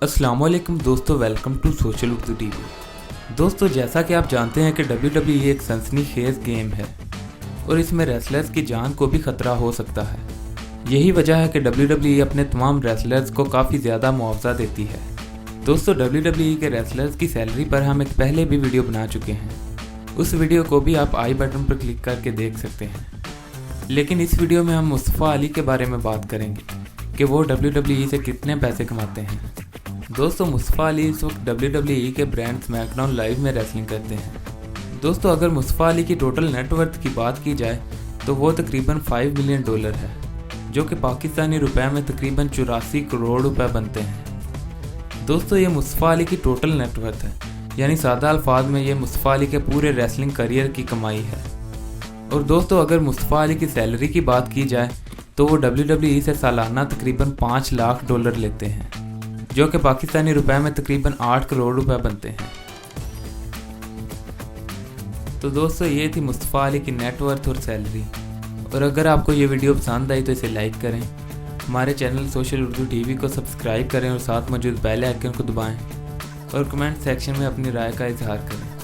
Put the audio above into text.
अस्सलाम वालेकुम दोस्तों, welcome to social Urdu TV. दोस्तों, जैसा कि आप जानते हैं कि WWE एक सनसनीखेज गेम है और इसमें रेसलर्स की जान को भी खतरा हो सकता है। यही वजह है कि WWE अपने तमाम रेसलर्स को काफ़ी ज़्यादा मुआवजा देती है। दोस्तों, WWE के रेसलर्स की सैलरी पर हम एक पहले भी वीडियो बना चुके हैं। उस वीडियो को भी आप आई बटन पर क्लिक करके देख सकते हैं। लेकिन इस वीडियो में हम मुस्तफ़ा अली के बारे में बात करेंगे कि वो WWE से कितने पैसे कमाते हैं। दोस्तों, मुस्तफ़ा अली इस वक्त WWE के ब्रांड स्मैकडाउन लाइव में रेसलिंग करते हैं। दोस्तों, अगर मुस्तफ़ा अली की टोटल नेटवर्थ की बात की जाए तो वो तकरीबन $5 मिलियन है, जो कि पाकिस्तानी रुपए में तकरीबन 84 करोड़ रुपए बनते हैं। दोस्तों, ये मुस्तफ़ा अली की टोटल नेटवर्थ है, यानी सादा अल्फाज में ये मुस्तफ़ा अली के पूरे रेसलिंग करियर की कमाई है। और दोस्तों, अगर मुस्तफ़ा अली की सैलरी की बात की जाए तो वो WWE से सालाना तकरीबन $5 लाख लेते हैं, जो कि पाकिस्तानी रुपए में तकरीबन 8 करोड़ रुपए बनते हैं। तो दोस्तों, ये थी मुस्तफ़ा अली की नेटवर्थ और सैलरी। और अगर आपको ये वीडियो पसंद आई तो इसे लाइक करें, हमारे चैनल सोशल उर्दू टीवी को सब्सक्राइब करें और साथ मौजूद बेल आइकन को दबाएं और कमेंट सेक्शन में अपनी राय का इजहार करें।